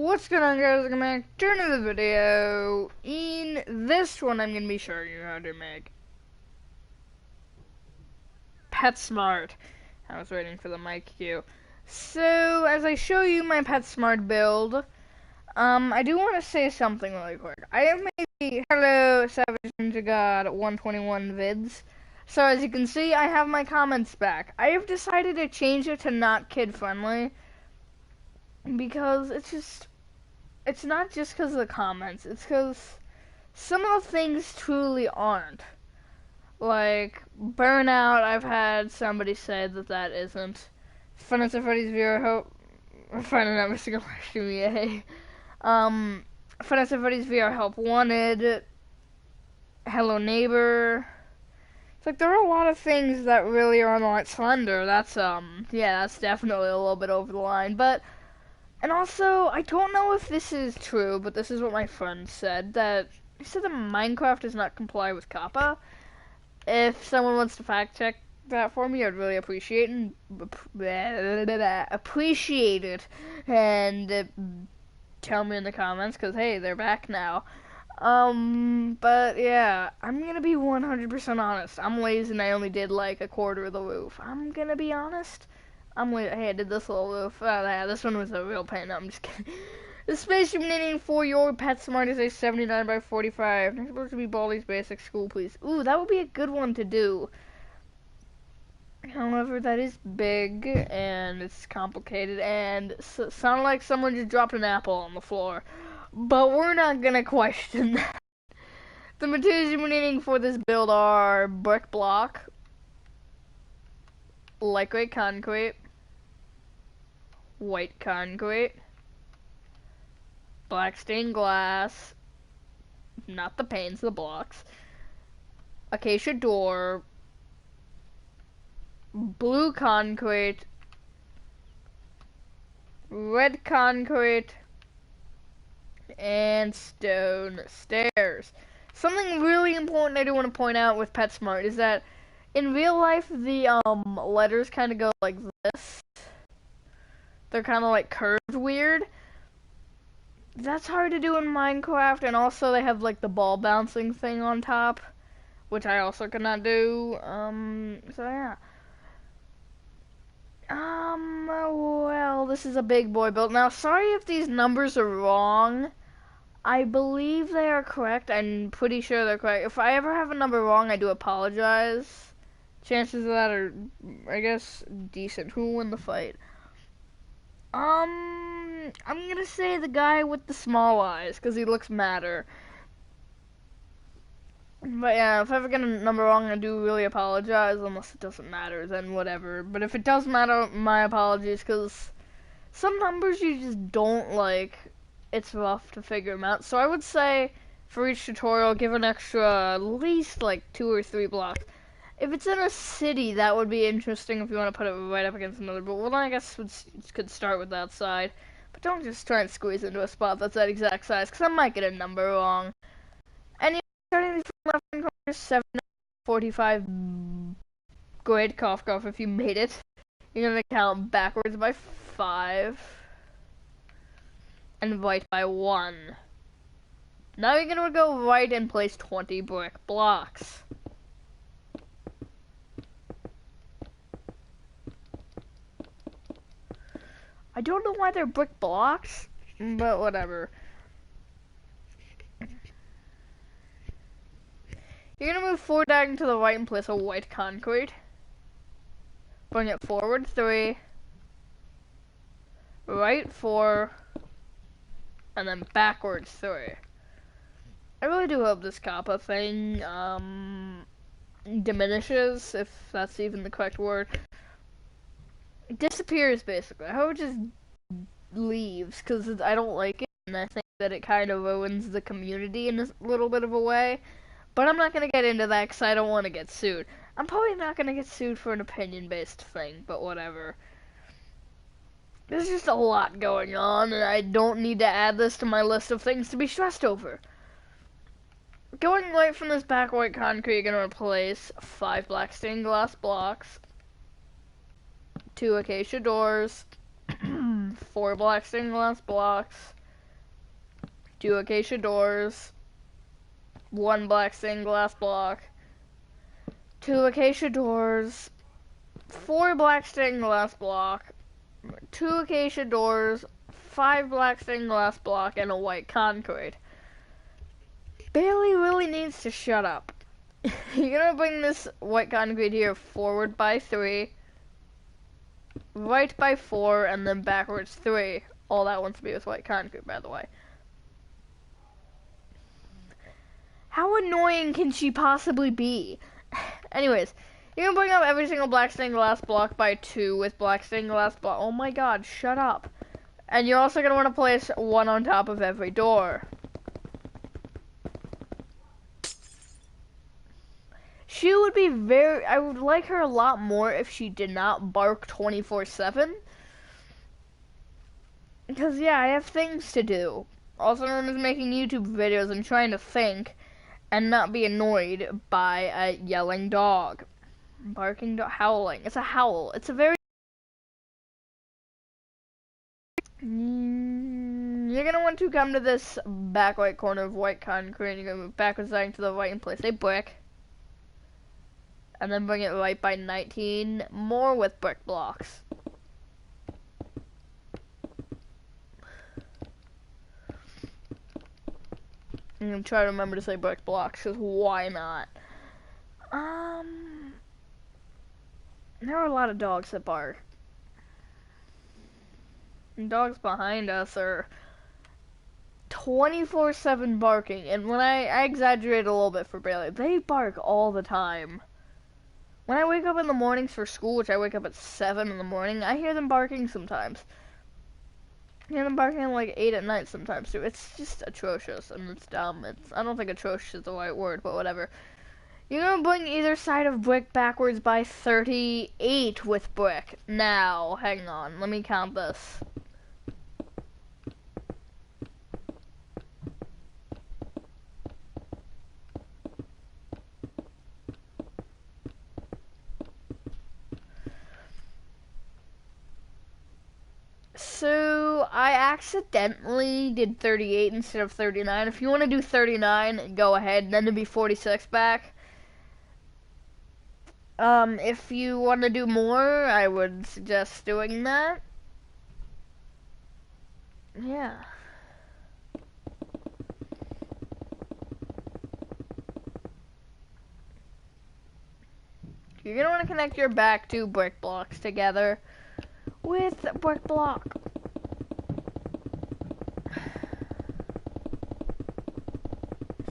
What's going on, guys? Welcome back to another video. In this one, I'm going to be showing you how to make PetSmart. I was waiting for the mic cue. So, as I show you my PetSmart build, I do want to say something really quick. I have made the Hello Savage Ninja God 121 vids. So, as you can see, I have my comments back. I have decided to change it to not kid-friendly because it's not just because of the comments, it's because some of the things truly aren't. Like, Burnout, I've had somebody say that isn't. Fun at Freddy's VR Hope. Finding out missing a question, yay. Fun at Freddy's VR Help Wanted. Hello Neighbor. It's like, there are a lot of things that really are on the line. Slender, that's definitely a little bit over the line, but. And also, I don't know if this is true, but this is what my friend said, that he said that Minecraft does not comply with COPPA. If someone wants to fact check that for me, I'd really appreciate it. And tell me in the comments, because hey, they're back now. But yeah, I'm gonna be 100% honest. I'm lazy and I only did like a quarter of the roof. I'm gonna be honest. Hey, I did this little roof. Yeah, this one was a real pain. No, I'm just kidding. The space you're needing for your PetSmart is a 79 by 45. Next supposed to be Baldi's Basic School, please. Ooh, that would be a good one to do. However, that is big, and it's complicated, and sounded like someone just dropped an apple on the floor. But we're not gonna question that. The materials you're needing for this build are brick block, lightweight concrete, white concrete, black stained glass, not the panes, the blocks, acacia door, blue concrete, red concrete, and stone stairs. Something really important I do want to point out with PetSmart is that in real life the letters kind of go like this. They're kind of like curved weird. That's hard to do in Minecraft, and also they have like the ball bouncing thing on top, which I also cannot do. So yeah. Well, this is a big boy build. Now, sorry if these numbers are wrong. I believe they are correct. I'm pretty sure they're correct. If I ever have a number wrong, I do apologize. Chances of that are, I guess, decent. Who will win the fight? I'm gonna say the guy with the small eyes, because he looks madder. But yeah, if I ever get a number wrong, I do really apologize, unless it doesn't matter, then whatever. But if it does matter, my apologies, because some numbers you just don't like, it's rough to figure them out. So I would say, for each tutorial, give an extra, at least like 2 or 3 blocks. If it's in a city, that would be interesting if you want to put it right up against another. But well, I guess could start with that side. But don't just try and squeeze into a spot that's that exact size, because I might get a number wrong. Anyway, starting from left hand corner, 745. Great, cough, cough. If you made it, you're gonna count backwards by 5 and right by 1. Now you're gonna go right and place 20 brick blocks. I don't know why they're brick blocks, but whatever. You're gonna move 4 diagonal to the right and place a white concrete. Bring it forward 3, right 4, and then backwards 3. I really do hope this COPPA thing diminishes, if that's even the correct word. It disappears, basically. I hope it just leaves, because I don't like it, and I think that it kind of ruins the community in a little bit of a way. But I'm not going to get into that, because I don't want to get sued. I'm probably not going to get sued for an opinion-based thing, but whatever. There's just a lot going on, and I don't need to add this to my list of things to be stressed over. Going right from this back white concrete, you're going to replace 5 black stained glass blocks, 2 acacia doors, 4 black stained glass blocks, 2 acacia doors, 1 black stained glass block, 2 acacia doors, 4 black stained glass block, 2 acacia doors, 5 black stained glass block, and a white concrete. Bailey really needs to shut up. You're gonna bring this white concrete here forward by 3, right by 4, and then backwards 3. All that wants to be with white concrete, by the way. How annoying can she possibly be? Anyways, you're gonna bring up every single black stained glass block by 2 with black stained glass block. Oh my god, shut up. And you're also gonna want to place 1 on top of every door. She would be I would like her a lot more if she did not bark 24/7. Because, yeah, I have things to do. Also known as making YouTube videos and trying to think and not be annoyed by a yelling dog. Barking dog, howling. It's a howl. It's a very... You're gonna want to come to this back right corner of white concrete, and you're gonna move backwards to the right and place a brick. And then bring it right by 19, more with brick blocks. I'm gonna try to remember to say brick blocks, because why not? There are a lot of dogs that bark. And dogs behind us are 24/7 barking, and when I exaggerate a little bit for Bailey, they bark all the time. When I wake up in the mornings for school, which I wake up at 7 in the morning, I hear them barking sometimes. I hear them barking at like 8 at night sometimes too. It's just atrocious, and it's dumb. I don't think atrocious is the right word, but whatever. You're gonna bring either side of brick backwards by 38 with brick. Now, hang on, let me count this. So, I accidentally did 38 instead of 39. If you want to do 39, go ahead. Then it'd be 46 back. If you want to do more, I would suggest doing that. Yeah. You're gonna want to connect your back 2 brick blocks together with a brick block.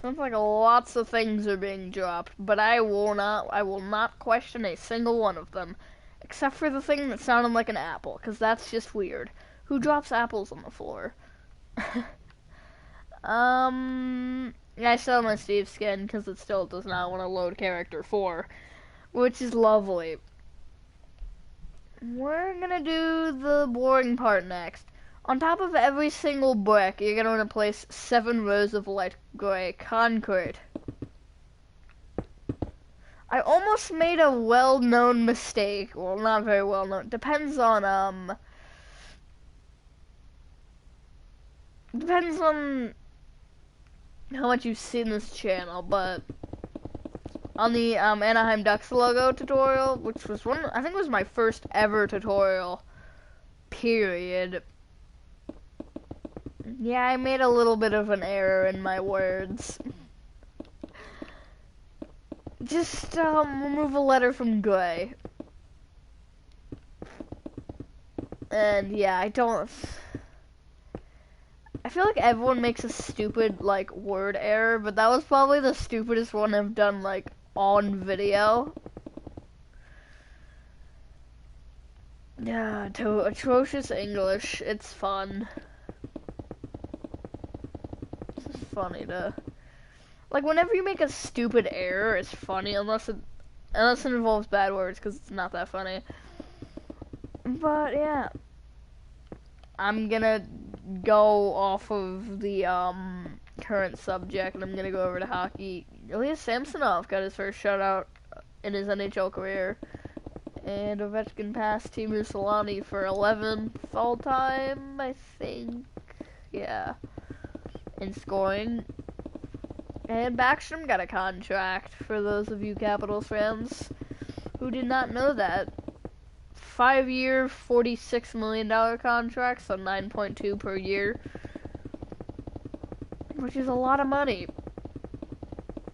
Sounds like lots of things are being dropped, but I will not question a single one of them, except for the thing that sounded like an apple, because that's just weird. Who drops apples on the floor? I still have my Steve skin, because it still does not want to load character 4, which is lovely. We're gonna do the boring part next. On top of every single brick, you're gonna want to place 7 rows of light gray concrete. I almost made a well-known mistake. Well, not very well-known. Depends on how much you've seen this channel, but on the Anaheim Ducks logo tutorial, which was I think it was my first ever tutorial, period. Yeah, I made a little bit of an error in my words. Just, remove a letter from gray. And, yeah, I feel like everyone makes a stupid, like, word error, but that was probably the stupidest one I've done, like, on video. Yeah, atrocious English. It's fun. Funny to, like, whenever you make a stupid error, it's funny, unless it involves bad words, because it's not that funny. But yeah, I'm gonna go off of the current subject, and I'm gonna go over to hockey. Elias Samsonov got his first shutout in his NHL career, and Ovechkin passed Teemu Selanne for 11th all time, I think. Yeah. in scoring. And Backstrom got a contract, for those of you Capitals fans who did not know that. 5-year, $46 million contract, so 9.2 per year, which is a lot of money.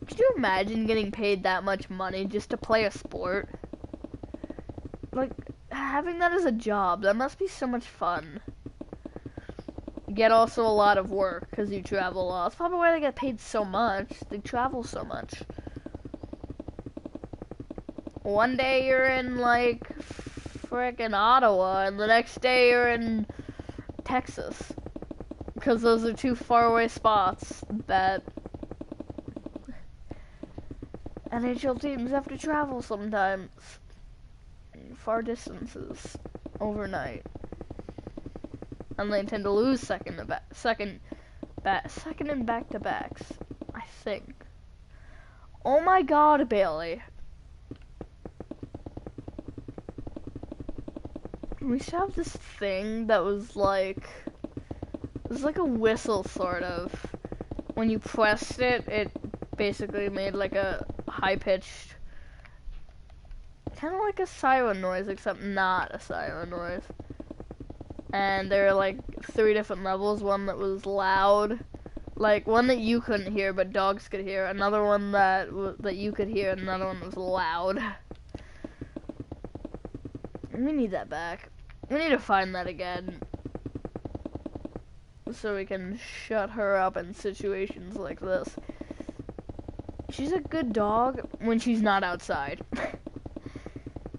Could you imagine getting paid that much money just to play a sport? Like, having that as a job, that must be so much fun. Yet also a lot of work, because you travel a lot. That's probably why they get paid so much. They travel so much. One day you're in, like, frickin' Ottawa, and the next day you're in Texas. Because those are two faraway spots that NHL teams have to travel sometimes. Far distances. Overnight. And they tend to lose second in back-to-backs, I think. Oh my god, Bailey. We used to have this thing that was like... It was like a whistle, sort of. When you pressed it, it basically made like a high-pitched... kind of like a siren noise, except not a siren noise. And there were like 3 different levels. One that was loud, like one that you couldn't hear but dogs could hear. Another one that you could hear, and another one was loud. We need that back. We need to find that again, so we can shut her up in situations like this. She's a good dog when she's not outside.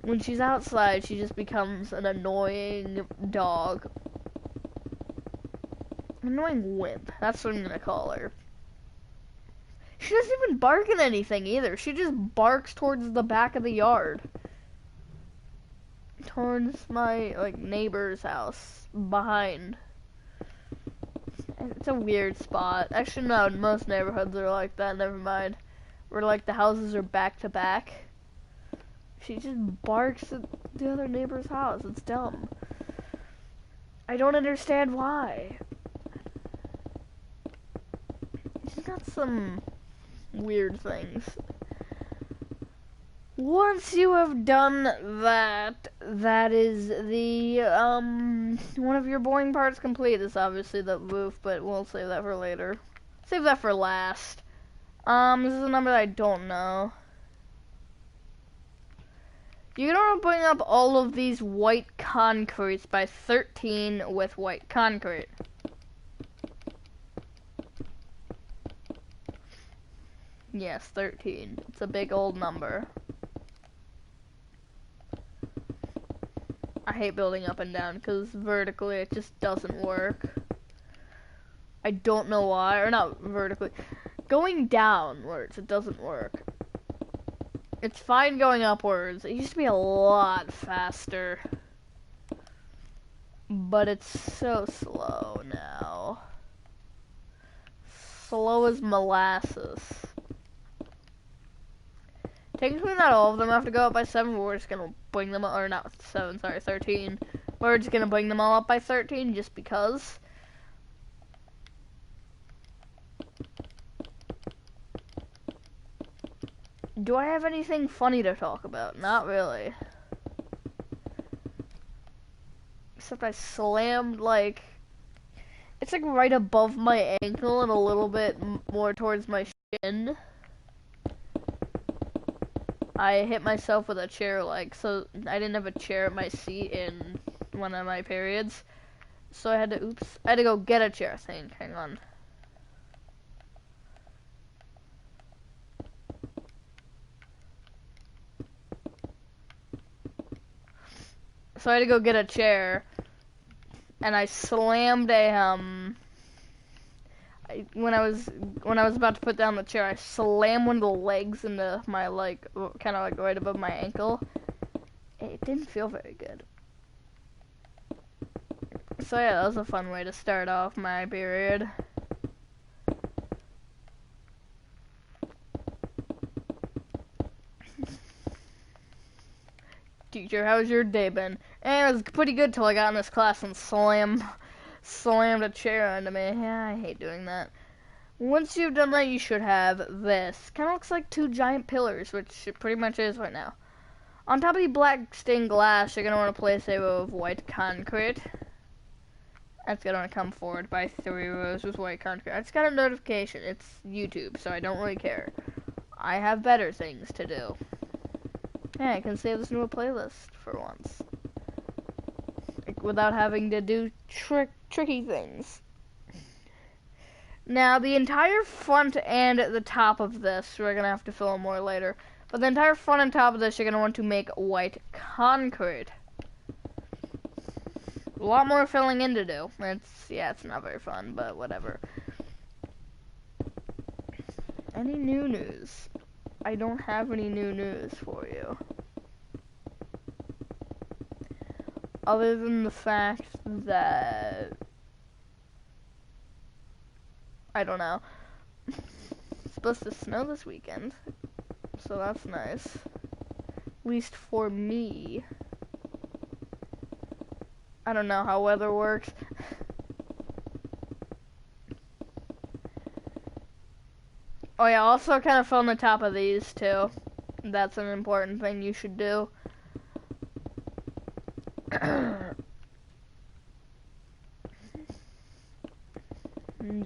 When she's outside, she just becomes an annoying dog. Annoying wimp. That's what I'm gonna call her. She doesn't even bark at anything either. She just barks towards the back of the yard. Towards my, like, neighbor's house. Behind. It's a weird spot. Actually, no, most neighborhoods are like that. Never mind. Where, like, the houses are back to back. She just barks at the other neighbor's house. It's dumb. I don't understand why. She's got some weird things. Once you have done that, that is the, one of your boring parts complete. Is obviously the roof, but we'll save that for later. Save that for last. This is a number that I don't know. You're gonna bring up all of these white concretes by 13 with white concrete. Yes, 13. It's a big old number. I hate building up and down because vertically it just doesn't work. I don't know why, or not vertically. Going downwards, it doesn't work. It's fine going upwards. It used to be a lot faster. But it's so slow now. Slow as molasses. Technically not all of them have to go up by 7, but we're just gonna bring them up, or not 7, sorry, 13. We're just gonna bring them all up by 13 just because. Do I have anything funny to talk about? Not really. Except I slammed, like, it's like right above my ankle and a little bit more towards my shin. I hit myself with a chair leg, so I didn't have a chair at my seat in one of my periods. So I had to go get a chair, I think. Hang on. So I had to go get a chair, and I slammed when I was about to put down the chair, I slammed one of the legs into my, like, kind of like right above my ankle. It didn't feel very good. So yeah, that was a fun way to start off my period. Teacher, how's your day been? It was pretty good till I got in this class and slammed a chair onto me. Yeah, I hate doing that. Once you've done that, you should have this. Kind of looks like two giant pillars, which it pretty much is right now. On top of the black stained glass, you're going to want to place a row of white concrete. That's going to come forward by 3 rows with white concrete. I just got a notification. It's YouTube, so I don't really care. I have better things to do. Yeah, I can save this new playlist for once. Like, without having to do tricky things. Now, the entire front and the top of this, we're going to have to fill in more later. But the entire front and top of this, you're going to want to make white concrete. A lot more filling in to do. It's not very fun, but whatever. Any new news? I don't have any new news for you. Other than the fact that... I don't know. It's supposed to snow this weekend, so that's nice. At least for me. I don't know how weather works. Oh yeah, also kind of film the top of these too. That's an important thing you should do.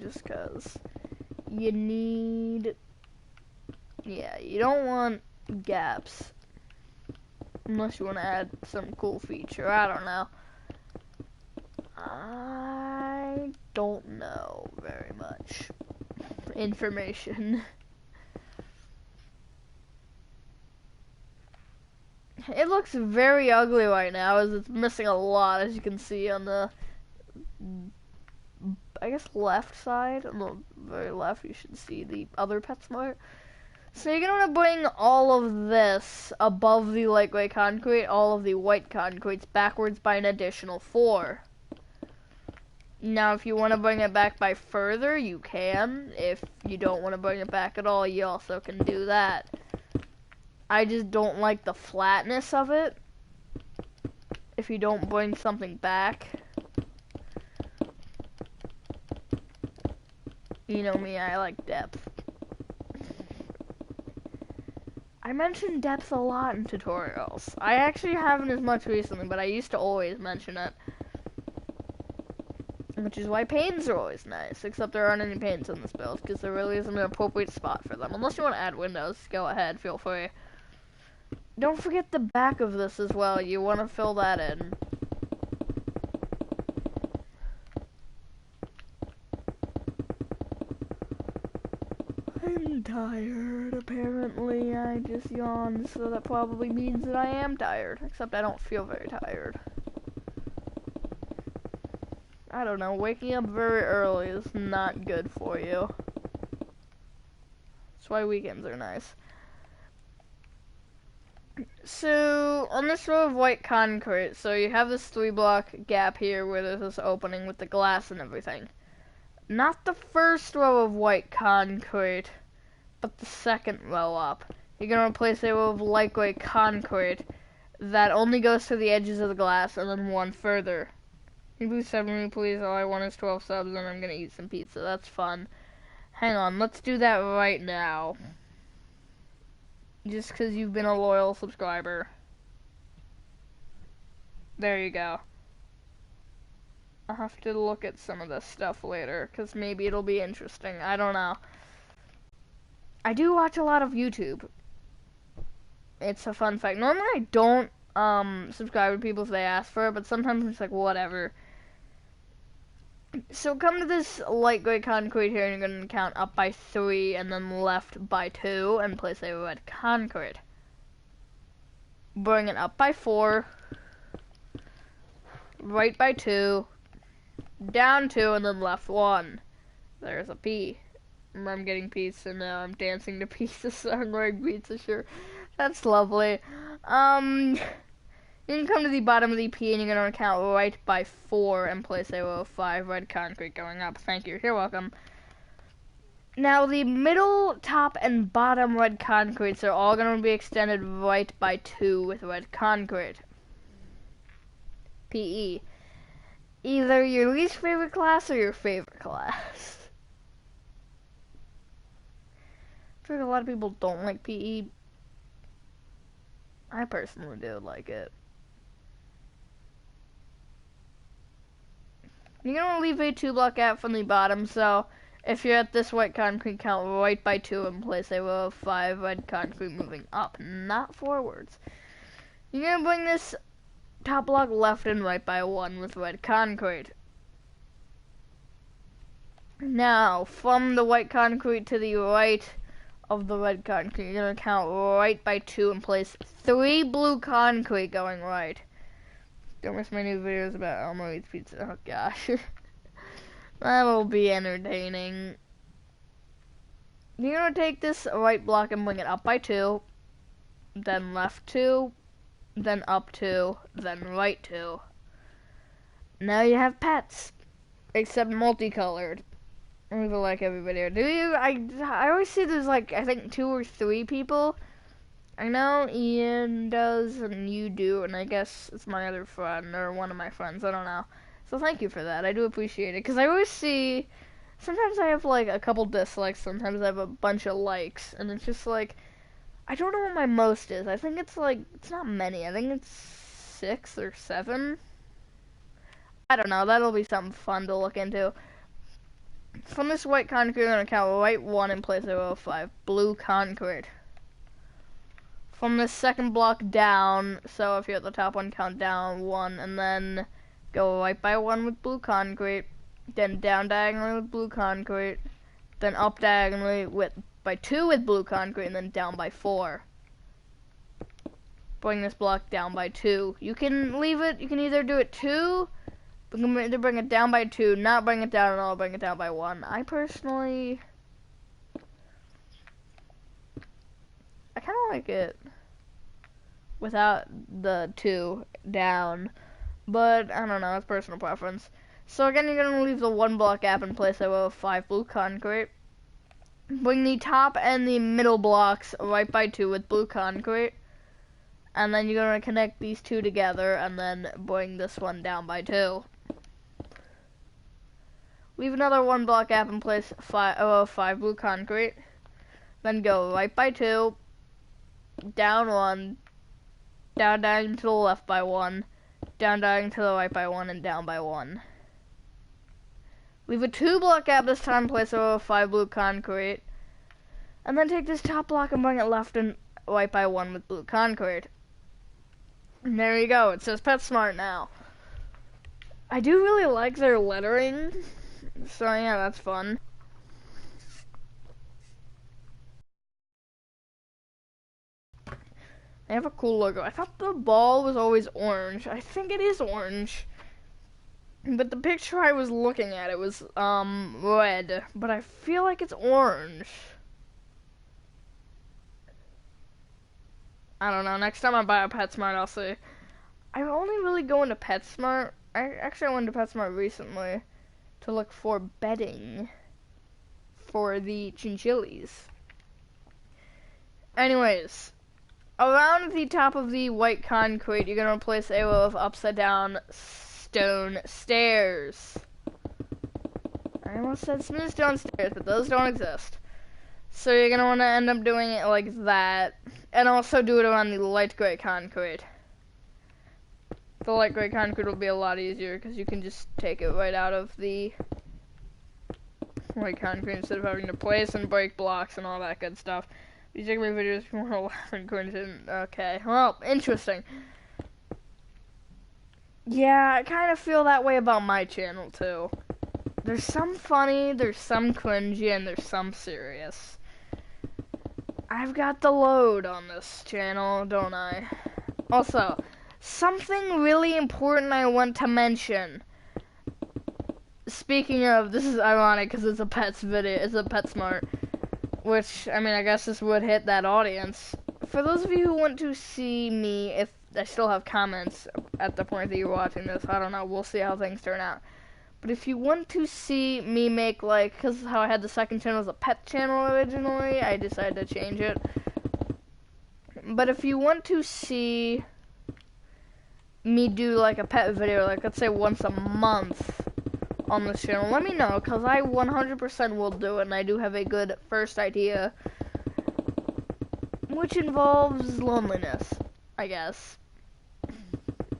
Just cause you need, yeah, you don't want gaps unless you want to add some cool feature. I don't know. I don't know very much information. It looks very ugly right now, as it's missing a lot, as you can see on the, I guess, left side. On the very left, you should see the other PetSmart. So you're going to want to bring all of this above the light gray concrete, all of the white concretes backwards by an additional 4. Now, if you want to bring it back by further, you can. If you don't want to bring it back at all, you also can do that. I just don't like the flatness of it. If you don't bring something back. You know me, I like depth. I mention depth a lot in tutorials. I actually haven't as much recently, but I used to always mention it. Which is why panes are always nice, except there aren't any panes in this build, because there really isn't an appropriate spot for them. Unless you want to add windows, go ahead, feel free. Don't forget the back of this as well, you want to fill that in. I'm tired, apparently. I just yawned, so that probably means that I am tired, except I don't feel very tired. I don't know, waking up very early is not good for you. That's why weekends are nice. So, on this row of white concrete, so you have this 3-block gap here where there's this opening with the glass and everything. Not the first row of white concrete, but the second row up. You're going to replace a row of light gray concrete that only goes to the edges of the glass and then one further. Can you sub me, please? All I want is 12 subs and I'm gonna eat some pizza. That's fun. Hang on, let's do that right now. Just because you've been a loyal subscriber. There you go. I'll have to look at some of this stuff later, because maybe it'll be interesting. I don't know. I do watch a lot of YouTube. It's a fun fact. Normally I don't subscribe to people if they ask for it, but sometimes I'm just like, whatever. So come to this light gray concrete here, and you're going to count up by 3, and then left by 2, and place a red concrete. Bring it up by 4, right by 2, down 2, and then left 1. There's a P. I'm getting pizza now. I'm dancing to pizza, so I'm wearing pizza shirt. That's lovely. You can come to the bottom of the P and you're going to count right by 4 and place a row of 5 red concrete going up. Thank you. You're welcome. Now the middle, top, and bottom red concretes are all going to be extended right by 2 with red concrete. PE. Either your least favorite class or your favorite class. feel like a lot of people don't like PE. I personally do like it. You're gonna leave a 2-block gap from the bottom, so if you're at this white concrete, count right by 2 and place a row of 5 red concrete moving up, not forwards. You're gonna bring this top block left and right by 1 with red concrete. Now, from the white concrete to the right of the red concrete, you're gonna count right by 2 and place 3 blue concrete going right. Don't miss my new videos about Elmo Eats Pizza. Oh gosh. That'll be entertaining. You're gonna take this right block and bring it up by 2, then left 2, then up 2, then right 2. Now you have pets, except multicolored. Leave a like every video. Do you? I always see there's like, I think 2 or 3 people. I know Ian does and you do, and I guess it's my other friend or one of my friends. I don't know. So thank you for that. I do appreciate it. Because I always see, sometimes I have like a couple dislikes, sometimes I have a bunch of likes. And it's just like, I don't know what my most is. I think it's like, it's not many. I think it's 6 or 7. I don't know. That'll be something fun to look into. From this white concrete, I'm going to count right 1 and place a row of 5 blue concrete. From the second block down, so if you're at the top one, count down 1, and then go right by 1 with blue concrete, then down diagonally with blue concrete, then up diagonally by 2 with blue concrete, and then down by 4. Bring this block down by 2. You can leave it, you can either do it 2, you can either bring it down by 2, not bring it down at all, bring it down by 1. I personally, I kind of like it without the 2 down, but I don't know, it's personal preference. So again, you're going to leave the 1 block gap in place a row of 5 blue concrete. Bring the top and the middle blocks right by 2 with blue concrete. And then you're going to connect these 2 together and then bring this one down by 2. Leave another 1 block gap in place a row of 5 blue concrete. Then go right by 2, down 1, down diagonal to the left by 1, down diagonal to the right by 1, and down by 1. Leave a 2 block gap this time, place a row of 5 blue concrete. And then take this top block and bring it left and right by 1 with blue concrete. And there you go, it says PetSmart now. I do really like their lettering, so yeah, that's fun. They have a cool logo. I thought the ball was always orange. I think it is orange. But the picture I was looking at, it was, red. But I feel like it's orange. I don't know. Next time I buy a PetSmart, I'll see. I only really go into PetSmart. I went to PetSmart recently to look for bedding for the chinchillas. Anyways, around the top of the white concrete, you're going to place a row of upside down stone stairs. I almost said smooth stone stairs, but those don't exist. So you're going to want to end up doing it like that, and also do it around the light gray concrete. The light gray concrete will be a lot easier because you can just take it right out of the white concrete instead of having to place and break blocks and all that good stuff. You check my videos if you want to laugh and cringe. Okay, well, interesting. Yeah, I kind of feel that way about my channel too. There's some funny, there's some cringy, and there's some serious. I've got the load on this channel, don't I? Also, something really important I want to mention. Speaking of, this is ironic because it's a pets video, it's a PetSmart, which, I mean, I guess this would hit that audience. For those of you who want to see me, if I still have comments at the point that you're watching this, I don't know, we'll see how things turn out. But if you want to see me make, like, because how I had the second channel as a pet channel originally, I decided to change it. But if you want to see me do, like, a pet video, like, let's say once a month on this channel, let me know, because I 100% will do it, and I do have a good first idea. which involves loneliness, I guess.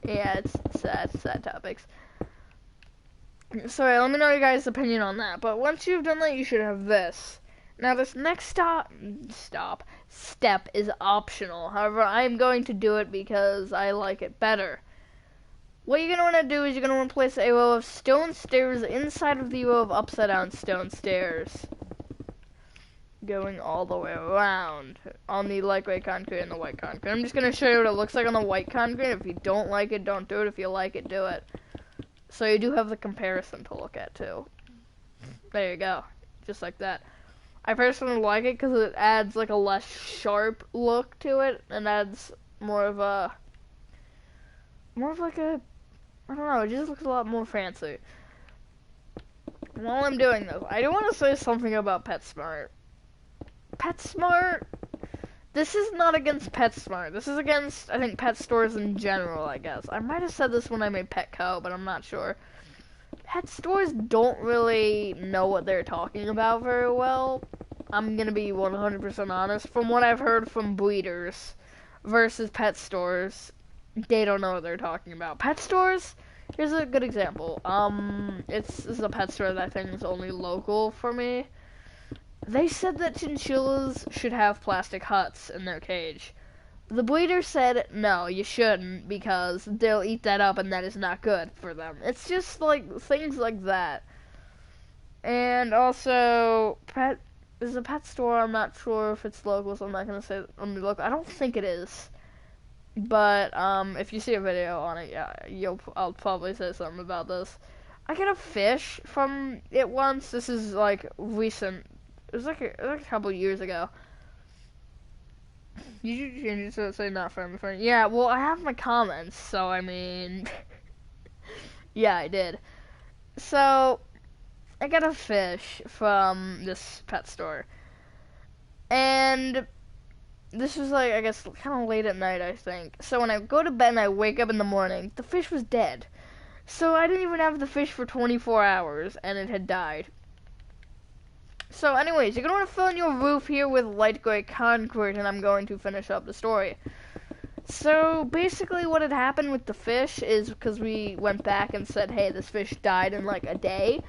Yeah, it's sad topics. So let me know your guys' opinion on that. But once you've done that, you should have this. Now this next step is optional. However, I'm going to do it because I like it better. What you're going to want to do is you're going to want to place a row of stone stairs inside of the row of upside down stone stairs, going all the way around on the light gray concrete and the white concrete. I'm just going to show you what it looks like on the white concrete. If you don't like it, don't do it. If you like it, do it. So you do have the comparison to look at too. There you go, just like that. I personally like it because it adds like a less sharp look to it and adds more of like a, I don't know, it just looks a lot more fancy. While I'm doing this, I do want to say something about PetSmart. PetSmart, this is not against PetSmart. This is against, I think, pet stores in general, I guess. I might have said this when I made Petco, but I'm not sure. Pet stores don't really know what they're talking about very well. I'm gonna be 100% honest. From what I've heard from breeders versus pet stores, they don't know what they're talking about. Pet stores, here's a good example. This is a pet store that I think is only local for me. They said that chinchillas should have plastic huts in their cage. The breeder said, no, you shouldn't, because they'll eat that up and that is not good for them. It's just like things like that. And also, there's a pet store, I'm not sure if it's local, so I'm not going to say only local. I don't think it is. But if you see a video on it, yeah, I'll probably say something about this. I got a fish from it once. This is like recent. It was like a couple years ago. You should change it so it say not friend. Yeah, well, I have my comments, so I mean, yeah, I did. So, I got a fish from this pet store, and this was like, I guess, kind of late at night, I think. So when I go to bed and I wake up in the morning, the fish was dead. So I didn't even have the fish for 24 hours, and it had died. So anyways, you're going to want to fill in your roof here with light gray concrete, and I'm going to finish up the story. So basically what had happened with the fish is, because we went back and said, hey, this fish died in like a day,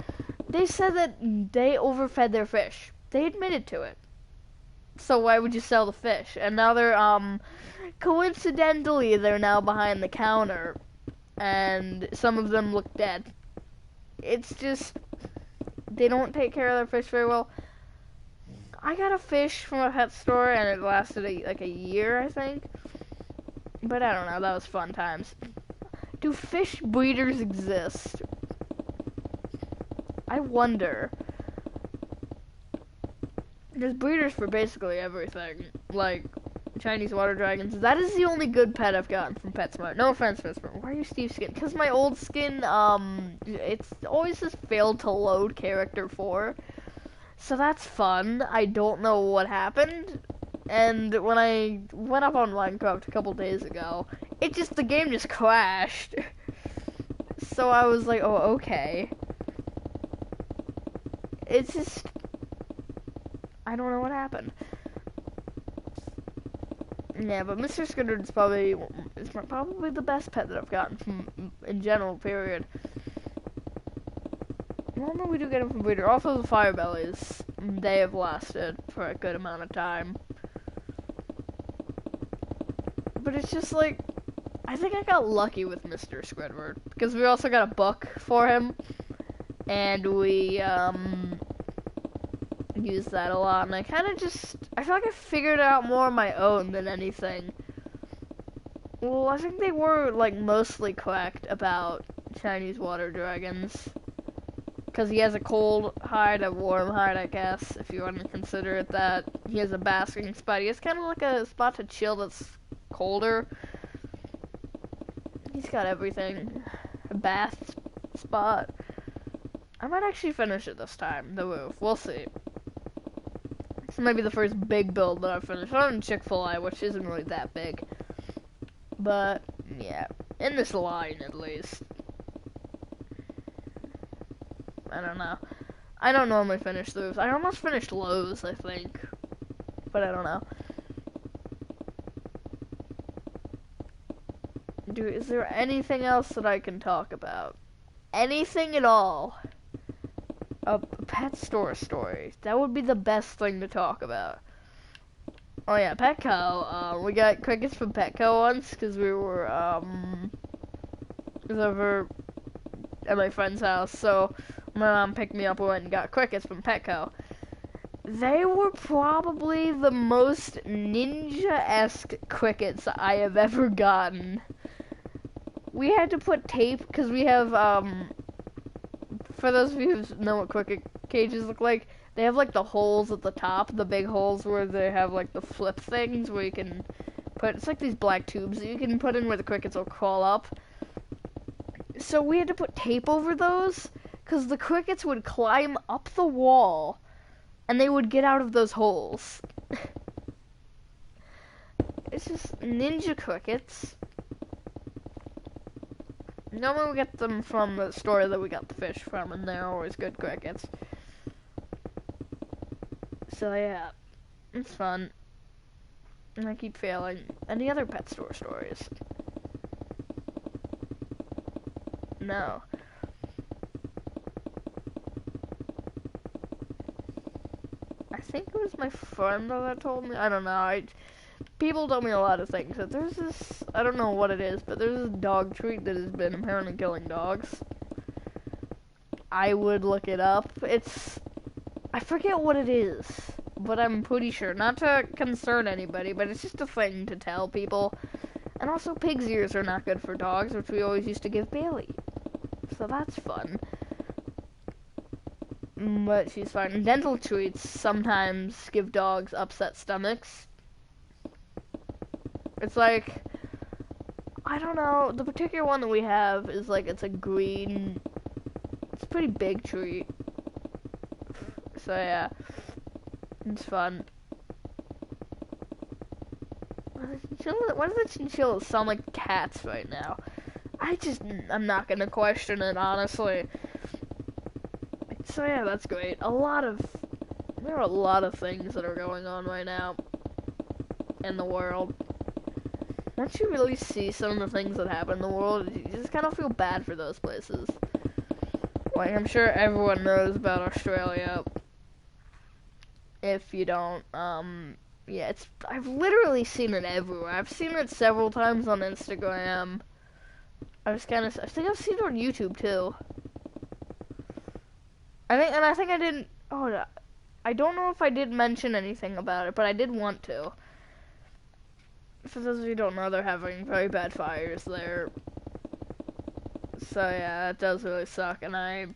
they said that they overfed their fish. They admitted to it. So why would you sell the fish? And now they're, coincidentally, they're now behind the counter, and some of them look dead. It's just, they don't take care of their fish very well. I got a fish from a pet store, and it lasted like a year, I think. But I don't know, that was fun times. Do fish breeders exist? I wonder. There's breeders for basically everything, like Chinese water dragons. That is the only good pet I've gotten from PetSmart. No offense, PetSmart. Why are you Steve Skin? Because my old skin, it's always just failed to load character 4. So that's fun. I don't know what happened. And when I went up on Minecraft a couple days ago, the game just crashed. So I was like, oh, okay. It's just, I don't know what happened. Yeah, but Mr. Skittered is probably the best pet that I've gotten from, in general, period. Well, no, we do get them from breeder. Also, the fire bellies, they have lasted for a good amount of time. But it's just like, I think I got lucky with Mr. Squidward, because we also got a book for him, and we, use that a lot, and I feel like I figured it out more on my own than anything. Well, I think they were, like, mostly correct about Chinese water dragons. Because he has a cold hide, a warm hide, I guess, if you want to consider it that. He has a basking spot. He has kind of like a spot to chill that's colder. He's got everything. A bath spot. I might actually finish it this time, the roof. We'll see. This might be the first big build that I've finished. Other than Chick-fil-A, which isn't really that big. But, yeah. In this line, at least. I don't know. I don't normally finish the roofs. I almost finished Lowe's, I think. But I don't know. Is there anything else that I can talk about? Anything at all? A pet store story. That would be the best thing to talk about. Oh yeah, Petco. We got crickets from Petco once because we were it was over at my friend's house. So my mom picked me up and went and got crickets from Petco. They were probably the most ninja-esque crickets I have ever gotten. We had to put tape because we have for those of you who know what cricket cages look like, they have like the holes at the top, the big holes where they have like the flip things where you can put, it's like these black tubes that you can put in where the crickets will crawl up. So we had to put tape over those because the crickets would climb up the wall and they would get out of those holes. It's just ninja crickets. Normally we get them from the store that we got the fish from, and they're always good crickets. So yeah, it's fun. And I keep failing. Any other pet store stories? No. I think it was my friend that told me. I don't know. People told me a lot of things. So there's this, I don't know what it is, but there's this dog treat that has been apparently killing dogs. I would look it up. I forget what it is, but I'm pretty sure. Not to concern anybody, but it's just a thing to tell people. And also, pig's ears are not good for dogs, which we always used to give Bailey. So that's fun. But she's fine. Dental treats sometimes give dogs upset stomachs. It's like, I don't know, the particular one that we have is like, it's a green, it's a pretty big treat. So yeah, it's fun. Why do the chinchillas sound like cats right now? I'm not gonna question it, honestly. So yeah, that's great. There are a lot of things that are going on right now in the world. Once you really see some of the things that happen in the world, you just kind of feel bad for those places. Like, I'm sure everyone knows about Australia. If you don't, yeah, I've literally seen it everywhere. I've seen it several times on Instagram. I think I've seen it on YouTube too. I think I didn't, I don't know if I did mention anything about it, but I did want to. For those of you who don't know, they're having very bad fires there. So yeah, that does really suck, and I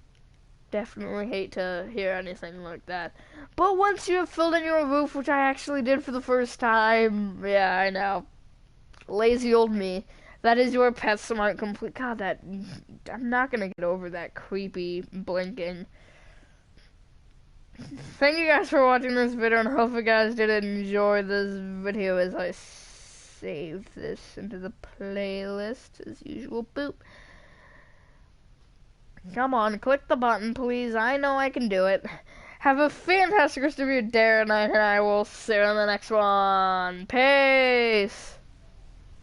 definitely hate to hear anything like that. But once you have filled in your roof, which I actually did for the first time, yeah, I know. Lazy old me. That is your PetSmart complete. God, I'm not gonna get over that creepy blinking. Thank you guys for watching this video, and I hope you guys did enjoy this video as I save this into the playlist as usual. Boop. Come on, click the button, please. I know I can do it. Have a fantastic rest of your day, and I will see you in the next one. Peace.